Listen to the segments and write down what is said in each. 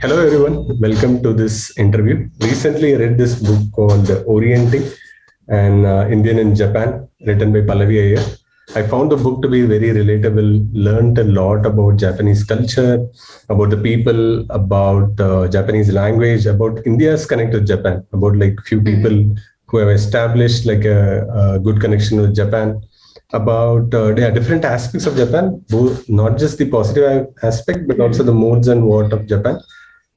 Hello, everyone. Welcome to this interview. Recently, I read this book called Orienting and Indian in Japan, written by Pallavi Iyer. I found the book to be very relatable, learned a lot about Japanese culture, about the people, about Japanese language, about India's connect with Japan, about like few people Mhm. who have established like a good connection with Japan, about different aspects of Japan, both not just the positive aspect, but also the Mhm. modes and what of Japan.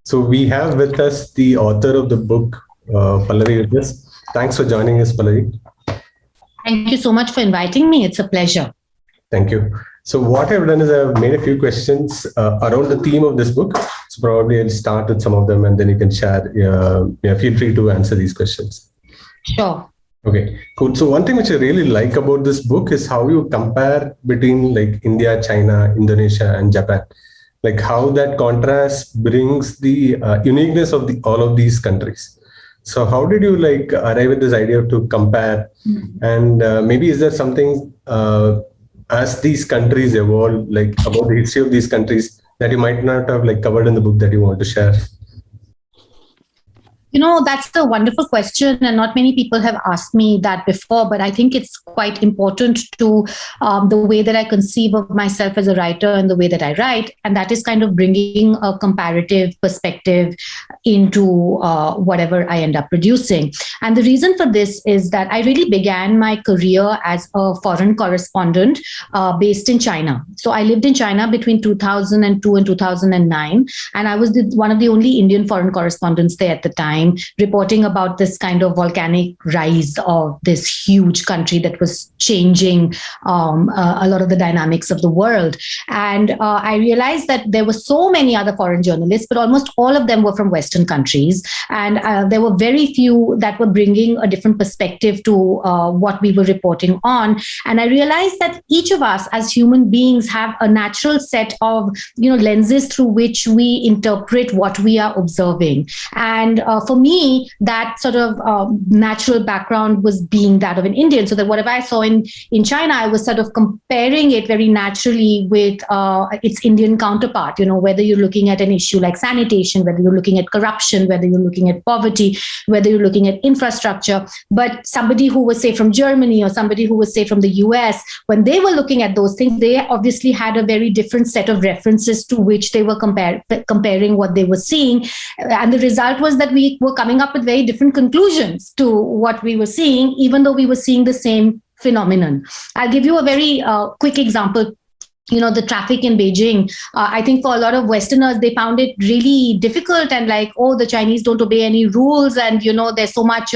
So we have with us the author of the book, Pallavi with us. Thanks for joining us, Pallavi. Thank you so much for inviting me. It's a pleasure. Thank you. So what I've done is I've made a few questions around the theme of this book. So probably I'll start with some of them, and then you can share. Yeah, feel free to answer these questions. Sure. Okay, cool. So one thing which I really like about this book is how you compare between like India, China, Indonesia, and Japan. Like how that contrast brings the uniqueness of the all of these countries. So how did you like arrive at this idea to compare? Mhm. And maybe is there something as these countries evolve, like about the history of these countries that you might not have like covered in the book that you want to share? That's a wonderful question, and not many people have asked me that before. But I think it's quite important to the way that I conceive of myself as a writer and the way that I write, and that is kind of bringing a comparative perspective into whatever I end up producing. And the reason for this is that I really began my career as a foreign correspondent based in China. So I lived in China between 2002 and 2009, and I was one of the only Indian foreign correspondents there at the time, reporting about this kind of volcanic rise of this huge country that was changing a lot of the dynamics of the world. And I realized that there were so many other foreign journalists, but almost all of them were from Western countries. And there were very few that were bringing a different perspective to what we were reporting on. And I realized that each of us as human beings have a natural set of lenses through which we interpret what we are observing. And for me, that sort of natural background was being that of an Indian. So that whatever I saw in China, I was sort of comparing it very naturally with its Indian counterpart. Whether you're looking at an issue like sanitation, whether you're looking at corruption, whether you're looking at poverty, whether you're looking at infrastructure. But somebody who was, say, from Germany, or somebody who was, say, from the US, when they were looking at those things, they obviously had a very different set of references to which they were comparing what they were seeing. And the result was that we were coming up with very different conclusions to what we were seeing, even though we were seeing the same phenomenon. I'll give you a very quick example. The traffic in Beijing, I think for a lot of Westerners, they found it really difficult, and like, oh, the Chinese don't obey any rules, and there's so much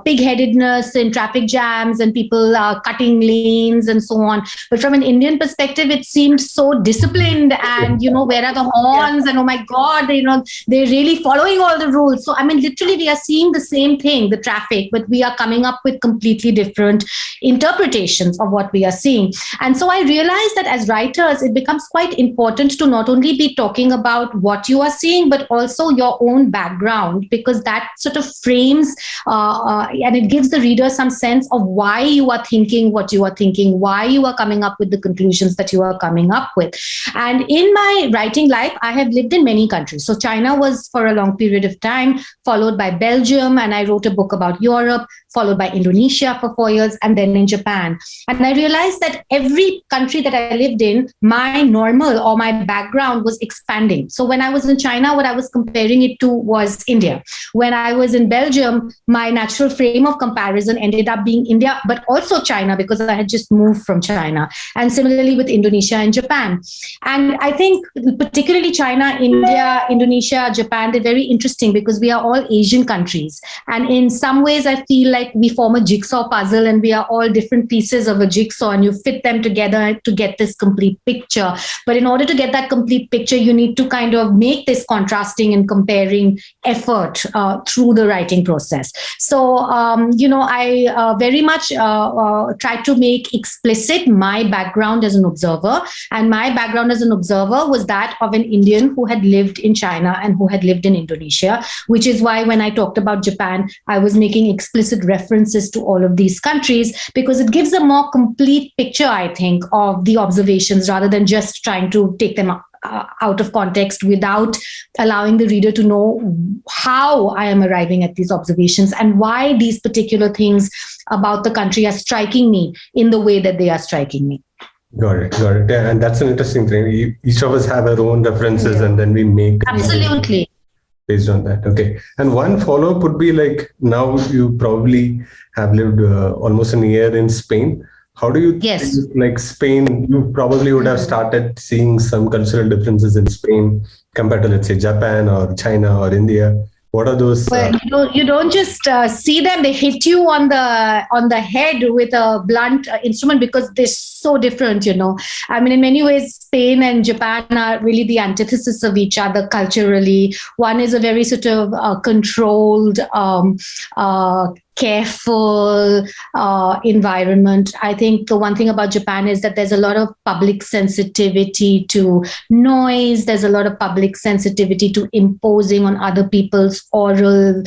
pig-headedness in traffic jams, and people cutting lanes and so on. But from an Indian perspective, it seemed so disciplined, and where are the horns, and oh my God, they're really following all the rules. So I mean, literally, we are seeing the same thing, the traffic, but we are coming up with completely different interpretations of what we are seeing. And so I realized that as writers, it becomes quite important to not only be talking about what you are seeing, but also your own background, because that sort of frames and it gives the reader some sense of why you are thinking what you are thinking, why you are coming up with the conclusions that you are coming up with. And in my writing life, I have lived in many countries. So China was for a long period of time, followed by Belgium, and I wrote a book about Europe, followed by Indonesia for 4 years, and then in Japan. And I realized that every country that I lived in, my normal or my background was expanding. So when I was in China, what I was comparing it to was India. When I was in Belgium, my natural frame of comparison ended up being India, but also China, because I had just moved from China. And similarly with Indonesia and Japan. And I think particularly China, India, Indonesia, Japan, they're very interesting because we are all Asian countries. And in some ways, I feel like we form a jigsaw puzzle, and we are all different pieces of a jigsaw, and you fit them together to get this complete picture. But in order to get that complete picture, you need to kind of make this contrasting and comparing effort through the writing process. So, I very much tried to make explicit my background as an observer. And my background as an observer was that of an Indian who had lived in China and who had lived in Indonesia, which is why when I talked about Japan, I was making explicit references to all of these countries, because it gives a more complete picture, I think, of the observations rather than just trying to take them out of context without allowing the reader to know how I am arriving at these observations and why these particular things about the country are striking me in the way that they are striking me. Got it. Yeah, and that's an interesting thing. Each of us have our own references, and then we make absolutely based on that. Okay. And one follow-up would be like, now you probably have lived almost a year in Spain. How do you think, like Spain, you probably would have started seeing some cultural differences in Spain compared to, let's say, Japan or China or India. What are those? Well, you don't just see them; they hit you on the head with a blunt instrument because they're so different. I mean, in many ways, Spain and Japan are really the antithesis of each other culturally. One is a very sort of controlled, careful environment. I think the one thing about Japan is that there's a lot of public sensitivity to noise. There's a lot of public sensitivity to imposing on other people's oral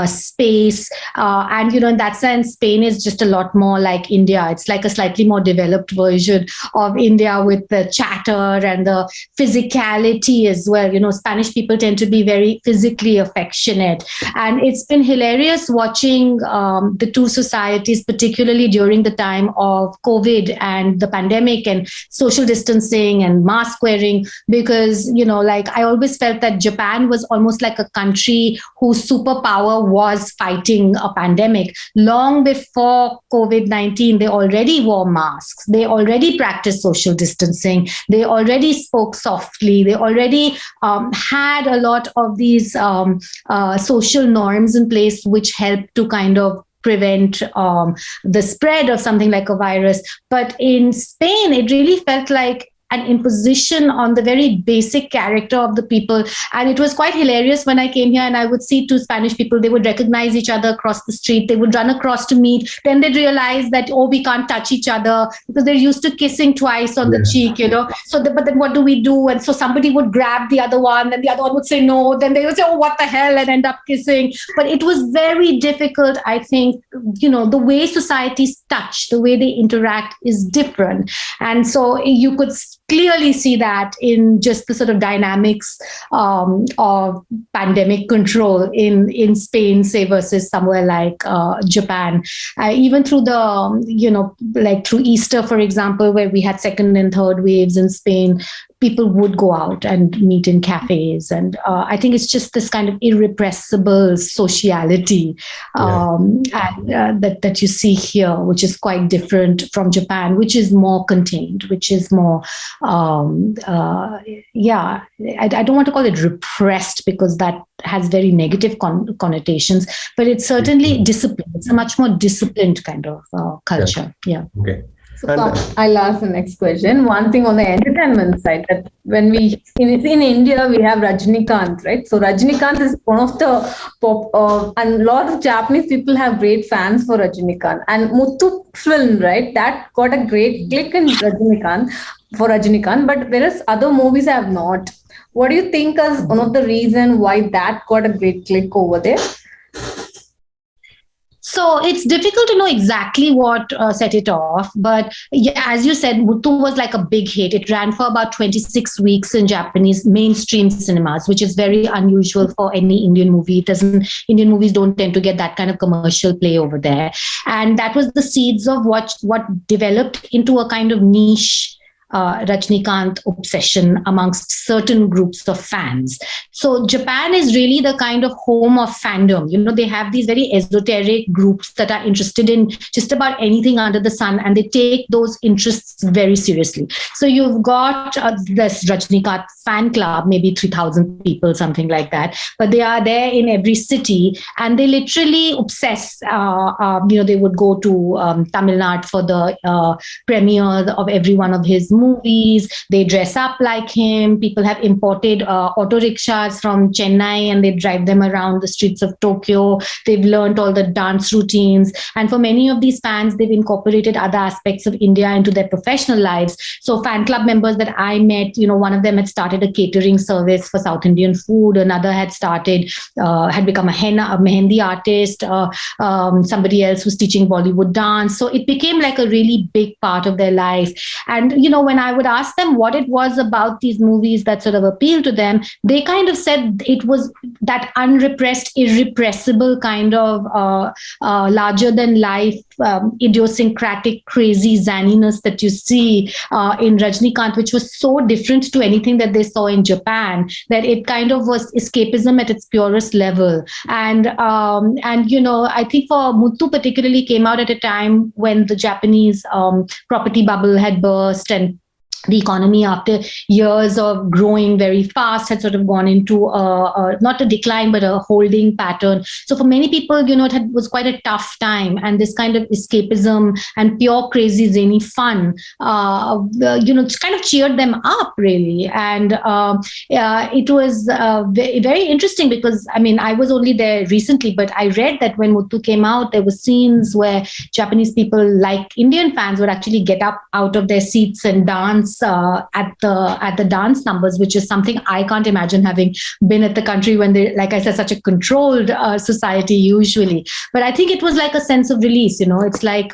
space. And, in that sense, Spain is just a lot more like India. It's like a slightly more developed version of India with the chatter and the physicality as well. Spanish people tend to be very physically affectionate. And it's been hilarious watching the two societies, particularly during the time of COVID and the pandemic and social distancing and mask wearing, because, I always felt that Japan was almost like a country whose superpower was fighting a pandemic. Long before COVID-19, they already wore masks. They already practiced social distancing. They already spoke softly. They already had a lot of these social norms in place, which helped to kind of prevent the spread of something like a virus. But in Spain, it really felt like an imposition on the very basic character of the people. And it was quite hilarious when I came here and I would see two Spanish people. They would recognize each other across the street. They would run across to meet. Then they'd realize that, we can't touch each other because they're used to kissing twice on the cheek, So, but then what do we do? And so somebody would grab the other one and the other one would say no. Then they would say, oh, what the hell? And end up kissing. But it was very difficult, I think, the way societies touch, the way they interact is different. And so you could clearly see that in just the sort of dynamics of pandemic control in Spain, say, versus somewhere like Japan. Even through through Easter, for example, where we had second and third waves in Spain, people would go out and meet in cafes. And I think it's just this kind of irrepressible sociality that you see here, which is quite different from Japan, which is more contained, which is more, I don't want to call it repressed because that has very negative connotations, but it's certainly disciplined. It's a much more disciplined kind of culture. Yeah. Okay. So I'll ask the next question. One thing on the entertainment side, that when in India, we have Rajinikanth, right? So Rajinikanth is one of the pop, and a lot of Japanese people have great fans for Rajinikanth. And Muthu film, right? That got a great click in Rajinikanth, but whereas other movies have not. What do you think is one of the reasons why that got a great click over there? So it's difficult to know exactly what set it off. But as you said, Muthu was like a big hit. It ran for about 26 weeks in Japanese mainstream cinemas, which is very unusual for any Indian movie. Indian movies don't tend to get that kind of commercial play over there. And that was the seeds of what developed into a kind of niche Rajinikanth obsession amongst certain groups of fans. So Japan is really the kind of home of fandom. They have these very esoteric groups that are interested in just about anything under the sun, and they take those interests very seriously. So you've got this Rajinikanth fan club, maybe 3,000 people, something like that, but they are there in every city, and they literally obsess. They would go to Tamil Nadu for the premiere of every one of his movies. They dress up like him. People have imported auto rickshaws from Chennai and they drive them around the streets of Tokyo. They've learned all the dance routines. And for many of these fans, they've incorporated other aspects of India into their professional lives. So fan club members that I met, one of them had started a catering service for South Indian food. Another had become a mehendi artist. Somebody else was teaching Bollywood dance. So it became like a really big part of their life. And, when I would ask them what it was about these movies that sort of appealed to them, they kind of said it was that unrepressed, irrepressible kind of larger than life, idiosyncratic, crazy zaniness that you see in Rajnikant, which was so different to anything that they saw in Japan, that it kind of was escapism at its purest level. And I think for Muthu particularly came out at a time when the Japanese property bubble had burst, and the economy, after years of growing very fast, had sort of gone into not a decline, but a holding pattern. So for many people, it was quite a tough time. And this kind of escapism and pure crazy, zany fun, kind of cheered them up, really. And it was very interesting because, I was only there recently, but I read that when Muthu came out, there were scenes where Japanese people, like Indian fans, would actually get up out of their seats and dance at the dance numbers, which is something I can't imagine, having been at the country when they, like I said, such a controlled society usually. But I think it was like a sense of release. It's like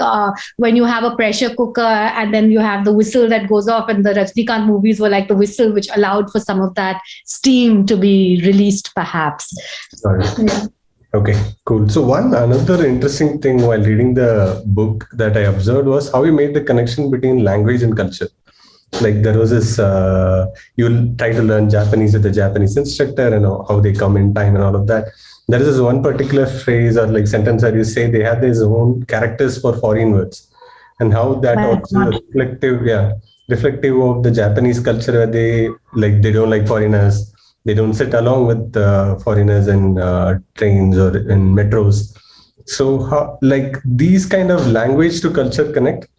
when you have a pressure cooker and then you have the whistle that goes off, and the Rajnikant movies were like the whistle which allowed for some of that steam to be released, perhaps. Yeah. Okay, cool. So another interesting thing while reading the book that I observed was how you made the connection between language and culture. Like there was this, you'll try to learn Japanese with a Japanese instructor and how they come in time and all of that. There is this one particular phrase or like sentence that you say they have their own characters for foreign words, and how that also reflective of the Japanese culture, where they don't like foreigners. They don't sit along with foreigners in trains or in metros. So how, these kind of language to culture connect?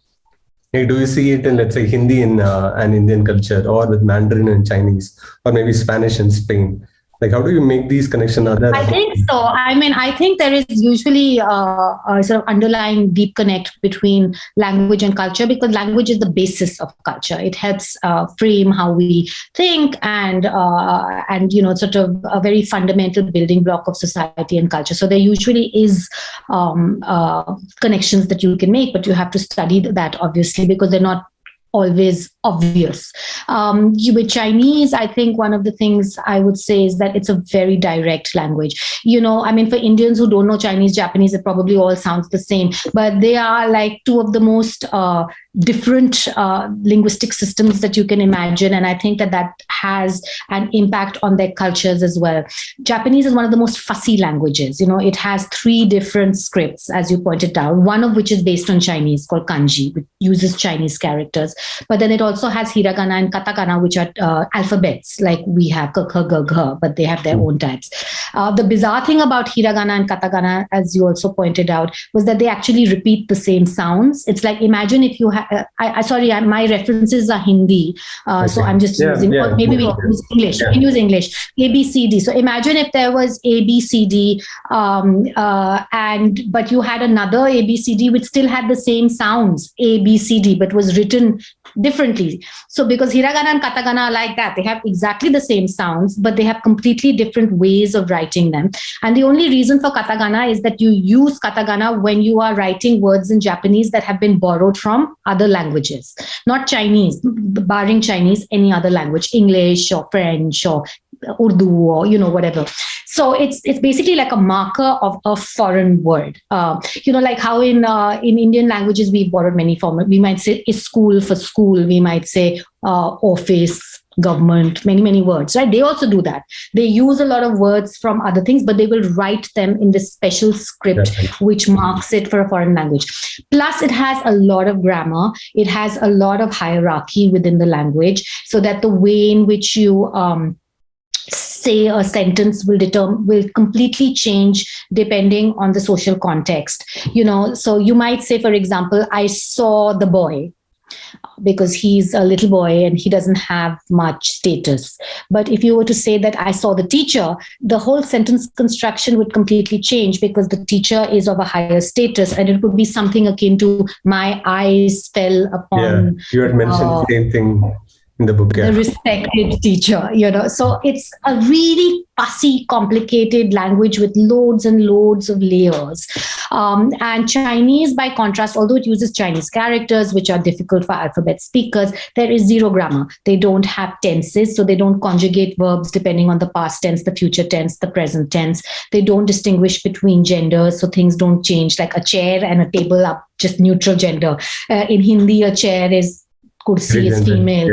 Do you see it in, let's say, Hindi in an Indian culture, or with Mandarin in Chinese, or maybe Spanish in Spain? How do you make these connections? I think so. I think there is usually a sort of underlying deep connect between language and culture, because language is the basis of culture. It helps frame how we think and sort of a very fundamental building block of society and culture. So there usually is connections that you can make, but you have to study that, obviously, because they're not always obvious. With Chinese, I think one of the things I would say is that it's a very direct language. For Indians who don't know Chinese, Japanese, it probably all sounds the same, but they are like two of the most different linguistic systems that you can imagine. And I think that has an impact on their cultures as well. Japanese is one of the most fussy languages. It has 3 different scripts, as you pointed out, one of which is based on Chinese, called kanji, which uses Chinese characters. But then it also has hiragana and katakana, which are alphabets, like we have k, k, g, g, but they have their own types. The bizarre thing about hiragana and katakana, as you also pointed out, was that they actually repeat the same sounds. It's like, imagine if you have, my references are Hindi, so I'm just using, maybe we can use English. We can use English. A, B, C, D. So imagine if there was A, B, C, D, but you had another A, B, C, D which still had the same sounds, A, B, C, D, but was written differently. So because hiragana and katakana are like that, they have exactly the same sounds, but they have completely different ways of writing them. And the only reason for katakana is that you use katakana when you are writing words in Japanese that have been borrowed from other languages, not Chinese, barring Chinese, any other language, English or French or Urdu or whatever. So it's basically like a marker of a foreign word. Like how in Indian languages we've borrowed many forms. We might say is school for school. We might say office, government, many words, right? They also do that. They use a lot of words from other things, but they will write them in this special script which marks it for a foreign language. Plus, it has a lot of grammar. It has a lot of hierarchy within the language, so that the way in which you say a sentence will completely change depending on the social context. So you might say, for example, I saw the boy, because he's a little boy and he doesn't have much status. But if you were to say that I saw the teacher, the whole sentence construction would completely change, because the teacher is of a higher status, and it would be something akin to my eyes fell upon. Yeah, you had mentioned the same thing in the book. Yeah. The respected teacher, So it's a really fussy, complicated language with loads and loads of layers. And Chinese, by contrast, although it uses Chinese characters, which are difficult for alphabet speakers, there is zero grammar. They don't have tenses, so they don't conjugate verbs depending on the past tense, the future tense, the present tense. They don't distinguish between genders, so things don't change. Like a chair and a table are just neutral gender. In Hindi, a chair is kursi is female.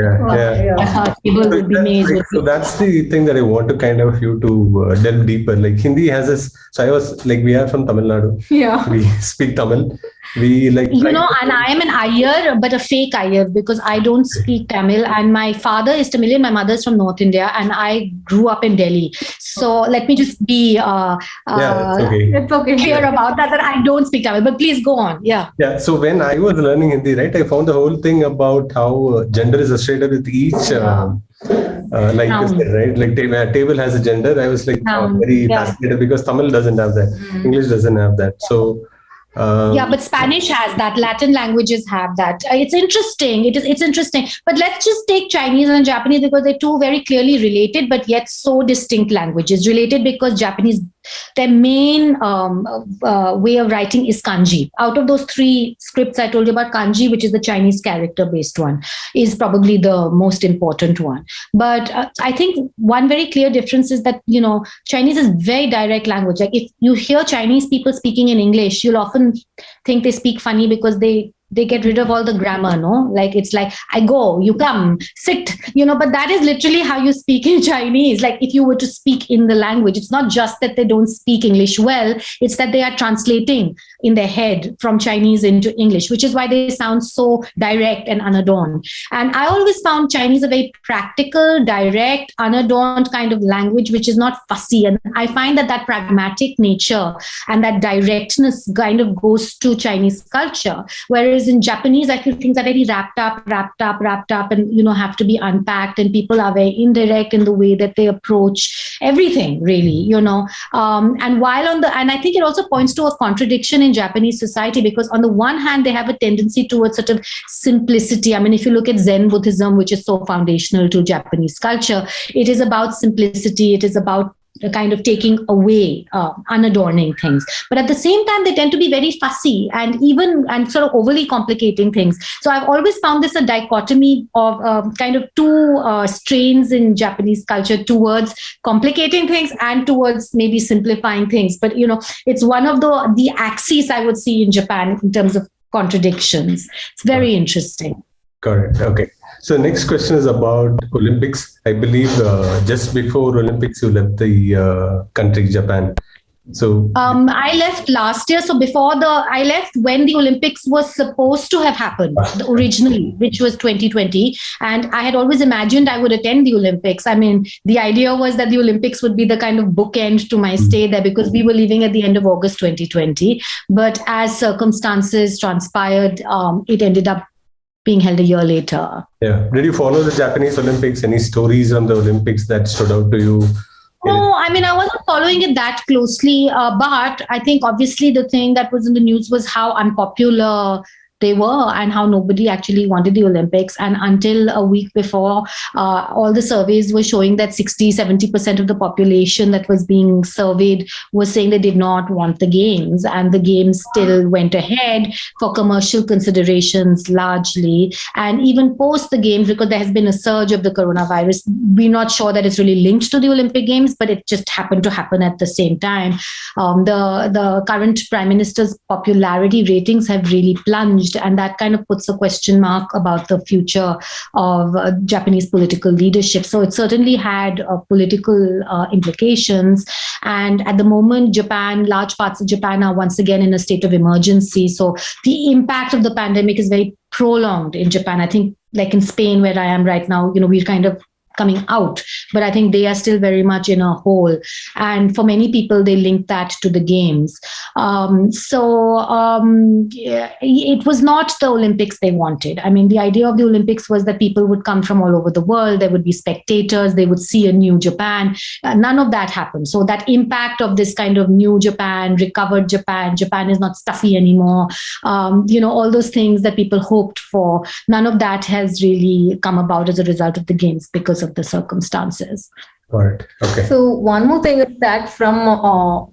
Table would be male. So that's the thing that I want to kind of you to delve deeper. Like Hindi has this. So I was like, we are from Tamil Nadu. Yeah. We speak Tamil. We like. And I am an Iyer, but a fake Iyer because I don't speak Tamil. And my father is Tamilian. My mother is from North India, and I grew up in Delhi. So let me just be it's okay. Clear about that I don't speak Tamil. But please go on. Yeah. Yeah. So when I was learning Hindi, right, I found the whole thing about how gender is associated with each. Like you said, right? Like table has a gender. I was like very fascinated because Tamil doesn't have that. English doesn't have that. So. But Spanish has that. Latin languages have that. It's interesting. It's interesting. But let's just take Chinese and Japanese because they're two very clearly related, but yet so distinct languages. Related because Japanese, their main way of writing is kanji. Out of those three scripts I told you about, kanji, which is the Chinese character-based one, is probably the most important one. But I think one very clear difference is that, Chinese is very direct language. Like if you hear Chinese people speaking in English, you'll often think they speak funny because they get rid of all the grammar, no? Like it's like, I go, you come, sit, but that is literally how you speak in Chinese. Like if you were to speak in the language, it's not just that they don't speak English well, it's that they are translating in their head from Chinese into English, which is why they sound so direct and unadorned. And I always found Chinese a very practical, direct, unadorned kind of language, which is not fussy. And I find that pragmatic nature and that directness kind of goes to Chinese culture. Whereas in Japanese, I feel things are very wrapped up and, have to be unpacked. And people are very indirect in the way that they approach everything, really, and and I think it also points to a contradiction in Japanese society, because on the one hand, they have a tendency towards sort of simplicity. I mean, if you look at Zen Buddhism, which is so foundational to Japanese culture, it is about simplicity. It is about kind of taking away unadorning things, but at the same time they tend to be very fussy and sort of overly complicating things. So I've always found this a dichotomy of kind of two strains in Japanese culture towards complicating things and towards maybe simplifying things. But it's one of the axes I would see in Japan in terms of contradictions. It's very interesting. Correct. Okay. So next question is about Olympics. I believe just before Olympics, you left the country, Japan. So I left last year. So I left when the Olympics was supposed to have happened originally, which was 2020. And I had always imagined I would attend the Olympics. I mean, the idea was that the Olympics would be the kind of bookend to my stay there, because we were leaving at the end of August 2020. But as circumstances transpired, it ended up being held a year later. Yeah. Did you follow the Japanese Olympics? Any stories on the Olympics that stood out to you? No, I mean, I wasn't following it that closely, but I think obviously the thing that was in the news was how unpopular they were and how nobody actually wanted the Olympics. And until a week before, all the surveys were showing that 60-70% of the population that was being surveyed was saying they did not want the games, and the games still went ahead for commercial considerations largely. And even post the games, because there has been a surge of the coronavirus, we're not sure that it's really linked to the Olympic Games, but it just happened to happen at the same time. The current Prime Minister's popularity ratings have really plunged, and that kind of puts a question mark about the future of Japanese political leadership. So it certainly had political implications. And at the moment, large parts of Japan are once again in a state of emergency. So the impact of the pandemic is very prolonged in Japan. I think like in Spain, where I am right now, we're kind of coming out, but I think they are still very much in a hole. And for many people, they link that to the games. It was not the Olympics they wanted. I mean, the idea of the Olympics was that people would come from all over the world. There would be spectators. They would see a new Japan. None of that happened. So that impact of this kind of new Japan, recovered Japan, Japan is not stuffy anymore, all those things that people hoped for, none of that has really come about as a result of the games because of the circumstances. All right. Okay. So one more thing is that from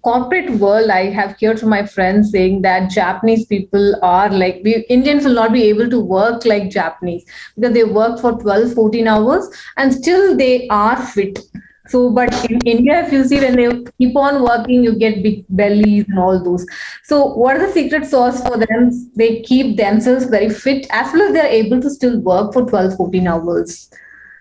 corporate world, I have heard from my friends saying that Japanese people are like, Indians will not be able to work like Japanese because they work for 12, 14 hours and still they are fit. So, but in India, if you see, when they keep on working, you get big bellies and all those. So what is the secret sauce for them? They keep themselves very fit as well as they're able to still work for 12, 14 hours.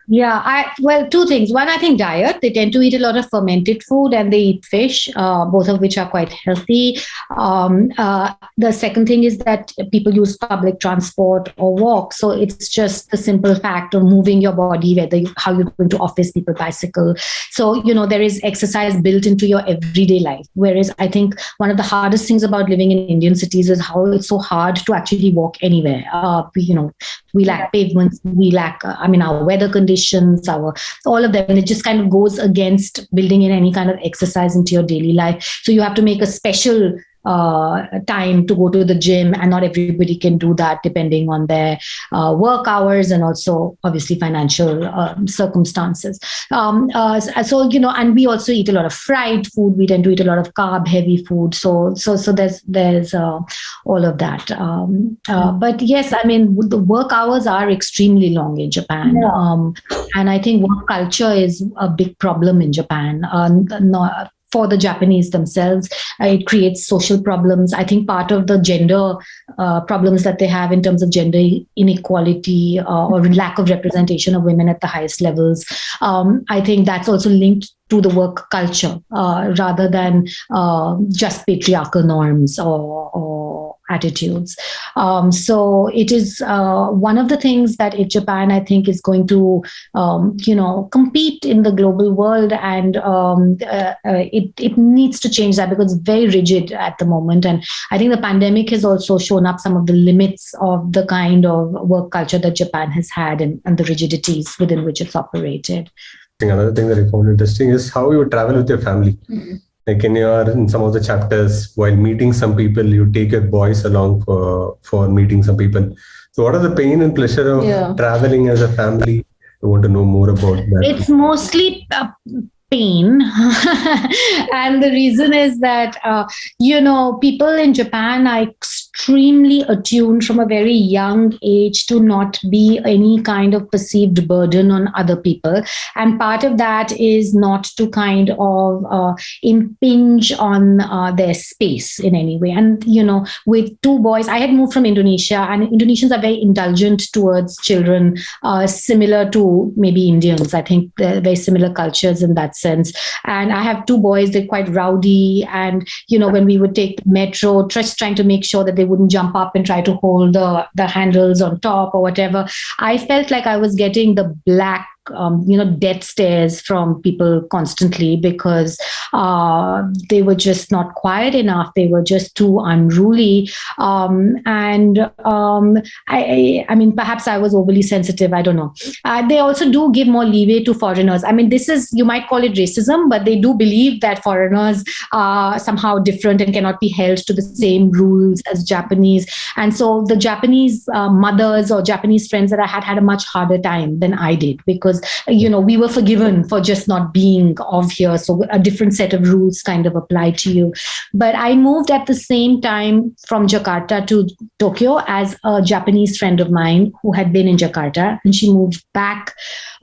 Yeah, two things. One, I think diet. They tend to eat a lot of fermented food and they eat fish, both of which are quite healthy. The second thing is that people use public transport or walk. So it's just the simple fact of moving your body, how you're going to office, people bicycle. So, there is exercise built into your everyday life. Whereas I think one of the hardest things about living in Indian cities is how it's so hard to actually walk anywhere. We lack pavements, we lack, our weather conditions, all of them. And it just kind of goes against building in any kind of exercise into your daily life. So you have to make a special time to go to the gym, and not everybody can do that depending on their work hours and also obviously financial circumstances. And we also eat a lot of fried food. We tend to eat a lot of carb heavy food. So there's all of that. But yes, the work hours are extremely long in Japan. Yeah. And I think work culture is a big problem in Japan. For the Japanese themselves, it creates social problems. I think part of the gender problems that they have in terms of gender inequality or lack of representation of women at the highest levels, I think that's also linked to the work culture rather than just patriarchal norms or attitudes. So it is one of the things that Japan, I think, is going to, compete in the global world, and it needs to change that because it's very rigid at the moment. And I think the pandemic has also shown up some of the limits of the kind of work culture that Japan has had and the rigidities within which it's operated. Another thing that I found interesting is how you travel with your family. Mm-hmm. Like in some of the chapters, while meeting some people, you take your boys along for meeting some people. So what are the pain and pleasure of traveling as a family? I want to know more about that. It's mostly pain. And the reason is that, people in Japan are extremely attuned from a very young age to not be any kind of perceived burden on other people. And part of that is not to kind of impinge on their space in any way. And, with two boys, I had moved from Indonesia, and Indonesians are very indulgent towards children, similar to maybe Indians. I think they're very similar cultures in that sense. And I have two boys, they're quite rowdy. And, when we would take the metro, just trying to make sure that they wouldn't jump up and try to hold the handles on top or whatever, I felt like I was getting the black death stares from people constantly because they were just not quiet enough. They were just too unruly. I perhaps I was overly sensitive. I don't know. They also do give more leeway to foreigners. This is, you might call it racism, but they do believe that foreigners are somehow different and cannot be held to the same rules as Japanese. And so the Japanese mothers or Japanese friends that I had a much harder time than I did because we were forgiven for just not being of here. So a different set of rules kind of apply to you. But I moved at the same time from Jakarta to Tokyo as a Japanese friend of mine who had been in Jakarta. And she moved back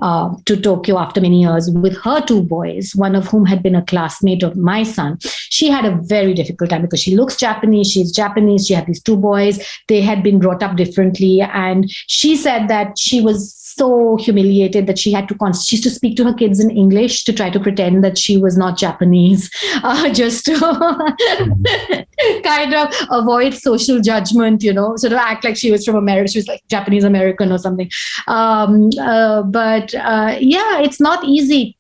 to Tokyo after many years with her two boys, one of whom had been a classmate of my son. She had a very difficult time because she looks Japanese, she's Japanese, she had these two boys, they had been brought up differently. And she said that she was so humiliated that she had to she used to speak to her kids in English to try to pretend that she was not Japanese, just to kind of avoid social judgment, sort of act like she was from America. She was like Japanese American or something. But it's not easy.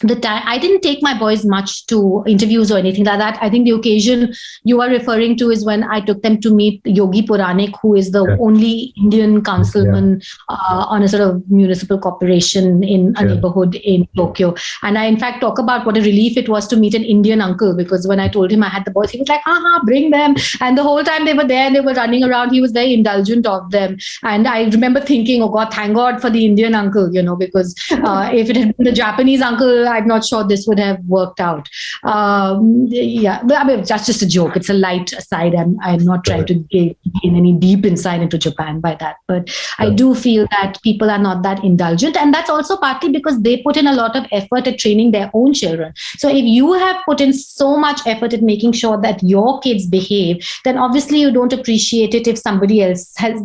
I didn't take my boys much to interviews or anything like that. I think the occasion you are referring to is when I took them to meet Yogi Puranik, who is the only Indian councilman on a sort of municipal corporation in a neighborhood in Tokyo. And I, in fact, talk about what a relief it was to meet an Indian uncle, because when I told him I had the boys, he was like, bring them. And the whole time they were there and they were running around, he was very indulgent of them. And I remember thinking, oh God, thank God for the Indian uncle, because if it had been the Japanese uncle, I'm not sure this would have worked out. But I mean, that's just a joke. It's a light aside. I'm not trying to gain any deep insight into Japan by that. But I do feel that people are not that indulgent. And that's also partly because they put in a lot of effort at training their own children. So if you have put in so much effort at making sure that your kids behave, then obviously you don't appreciate it if somebody else as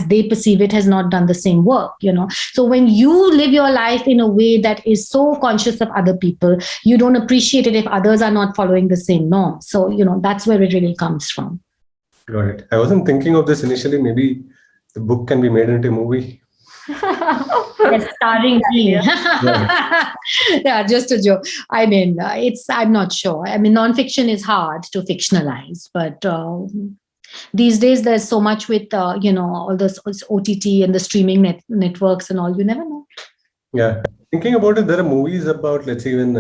they perceive it, has not done the same work, So when you live your life in a way that is so conscious of other people, you don't appreciate it if others are not following the same norm. So, that's where it really comes from. Got it. I wasn't thinking of this initially. Maybe the book can be made into a movie. Yes, starring me. Yeah, just a joke. I mean, I'm not sure. I mean, nonfiction is hard to fictionalize, but these days there's so much with, all this OTT and the streaming networks and all, you never know. Yeah. Thinking about it, there are movies about, let's say, even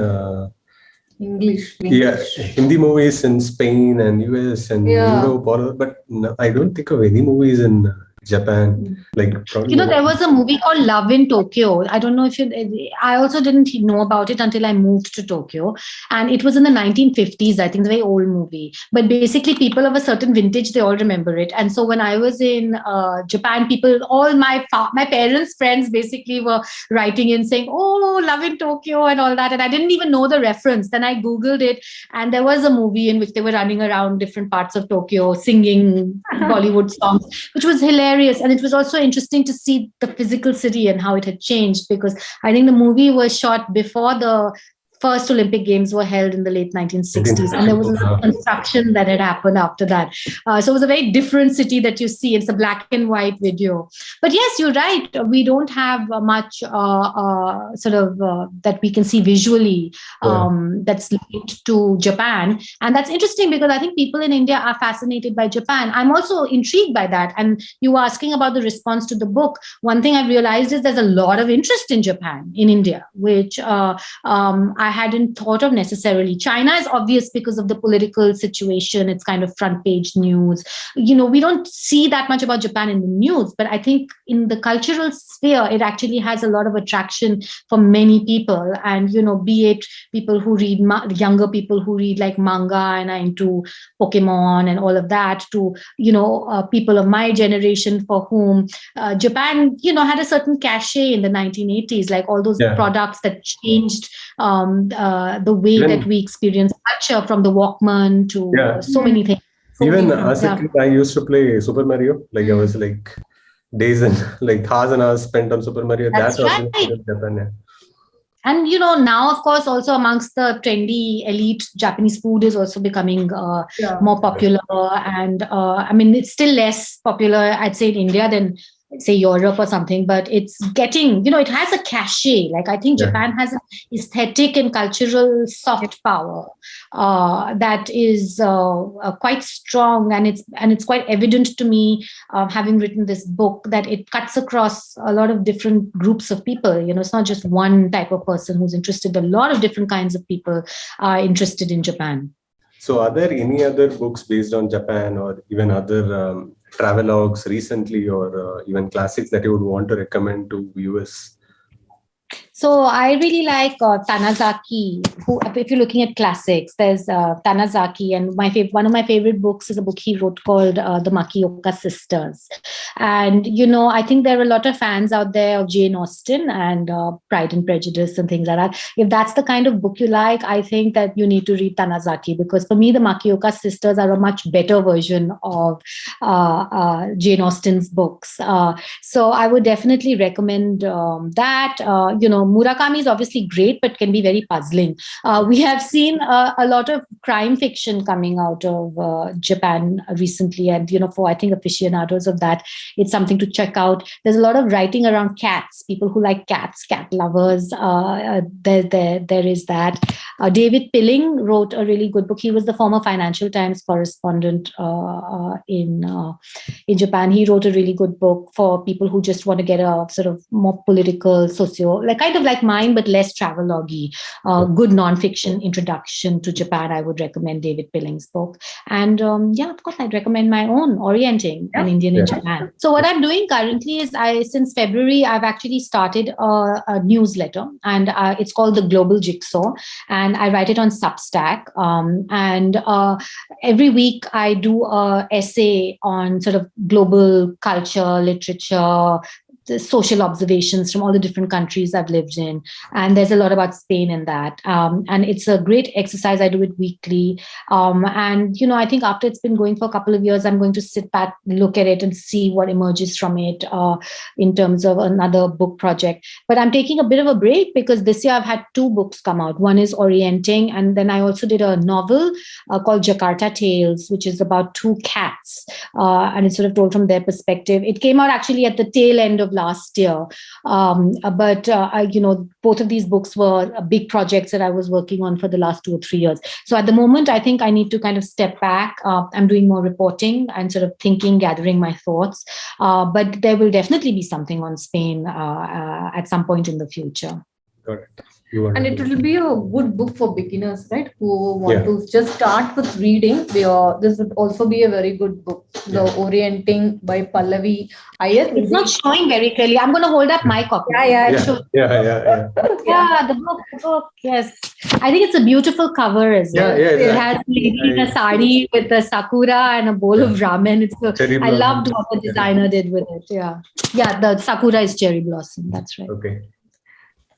English. Hindi movies in Spain and US and Europe, but no, I don't think of any movies in Japan. Like, there was a movie called Love in Tokyo. I don't know if I also didn't know about it until I moved to Tokyo. And it was in the 1950s. I think it's a very old movie. But basically, people of a certain vintage, they all remember it. And so when I was in Japan, all my parents' friends basically were writing in saying, oh, Love in Tokyo and all that. And I didn't even know the reference. Then I Googled it. And there was a movie in which they were running around different parts of Tokyo, singing Bollywood songs, which was hilarious. And it was also interesting to see the physical city and how it had changed, because I think the movie was shot before the first Olympic Games were held in the late 1960s. And there was a construction that had happened after that. So it was a very different city that you see. It's a black and white video. But yes, you're right. We don't have much that we can see visually that's linked to Japan. And that's interesting because I think people in India are fascinated by Japan. I'm also intrigued by that. And you were asking about the response to the book. One thing I've realized is there's a lot of interest in Japan, in India, which I hadn't thought of necessarily. China is obvious because of the political situation. It's kind of front page news. We don't see that much about Japan in the news, but I think in the cultural sphere, it actually has a lot of attraction for many people. And, be it people who read, younger people who read like manga and are into Pokemon and all of that, to, people of my generation for whom Japan, had a certain cachet in the 1980s, like all those products that changed the way that we experience culture, from the Walkman to so many things. Even as a kid, I used to play Super Mario. Like I was like days and like hours and hours spent on Super Mario. That's right. Japan, And, now, of course, also amongst the trendy elite, Japanese food is also becoming more popular. And I mean, it's still less popular, I'd say, in India than, say, Europe or something, but it's getting, it has a cachet. Like, I think Japan has an aesthetic and cultural soft power that is quite strong. And it's quite evident to me, having written this book, that it cuts across a lot of different groups of people. It's not just one type of person who's interested. A lot of different kinds of people are interested in Japan. So are there any other books based on Japan, or even other travelogues recently, or even classics that you would want to recommend to viewers? So I really like Tanazaki. Who, if you're looking at classics, there's Tanazaki, and one of my favorite books is a book he wrote called The Makioka Sisters. And I think there are a lot of fans out there of Jane Austen and Pride and Prejudice and things like that. If that's the kind of book you like, I think that you need to read Tanazaki, because for me, the Makioka Sisters are a much better version of Jane Austen's books. So I would definitely recommend that. Murakami is obviously great, but can be very puzzling. We have seen a lot of crime fiction coming out of Japan recently, and for, I think, aficionados of that, it's something to check out. There's a lot of writing around cats, people who like cats, cat lovers. There is that. David Pilling wrote a really good book. He was the former Financial Times correspondent in Japan. He wrote a really good book for people who just want to get a sort of more political, kind of like mine, but less travelogue-y. Good nonfiction introduction to Japan. I would recommend David Pilling's book. And of course, I'd recommend my own, Orienting, an Indian in Japan. So what I'm doing currently is since February, I've actually started a newsletter, and it's called The Global Jigsaw, and I write it on Substack. And every week I do an essay on sort of global culture, literature, the social observations from all the different countries I've lived in. And there's a lot about Spain in that. And it's a great exercise. I do it weekly. And, I think after it's been going for a couple of years, I'm going to sit back, look at it and see what emerges from it in terms of another book project. But I'm taking a bit of a break because this year I've had 2 books come out. One is Orienting. And then I also did a novel called Jakarta Tales, which is about 2 cats. And it's sort of told from their perspective. It came out actually at the tail end of last year. But both of these books were big projects that I was working on for the last 2 or 3 years. So at the moment, I think I need to kind of step back. I'm doing more reporting and sort of thinking, gathering my thoughts. But there will definitely be something on Spain at some point in the future. Correct. And it will be a good book for beginners, right? Who want to just start with reading. This would also be a very good book. The Orienting by Pallavi Iyer. It's not showing very clearly. I'm going to hold up my copy. Yeah, the book. Yes. I think it's a beautiful cover as well. Exactly. It has lady in a sari with a sakura and a bowl of ramen. I loved what the designer did with it. Yeah, the sakura is cherry blossom. That's right. Okay.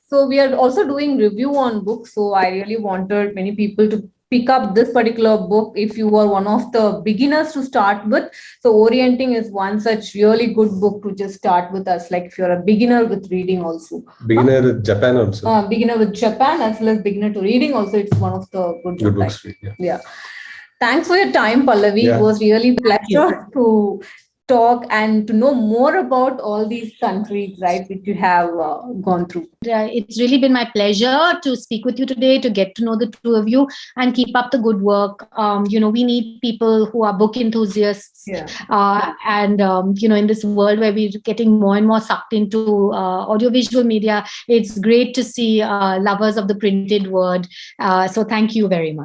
So we are also doing review on books. So I really wanted many people to pick up this particular book if you are one of the beginners to start with. So Orienting is one such really good book to just start with us. Like if you're a beginner with reading also. Beginner with Japan also. Beginner with Japan as well as beginner to reading also. It's one of the good books. Yeah. Thanks for your time, Pallavi. It was really a pleasure to talk and to know more about all these countries, right, which you have gone through. It's really been my pleasure to speak with you today, to get to know the 2 of you and keep up the good work. We need people who are book enthusiasts. And, in this world where we're getting more and more sucked into audiovisual media, it's great to see lovers of the printed word. So thank you very much.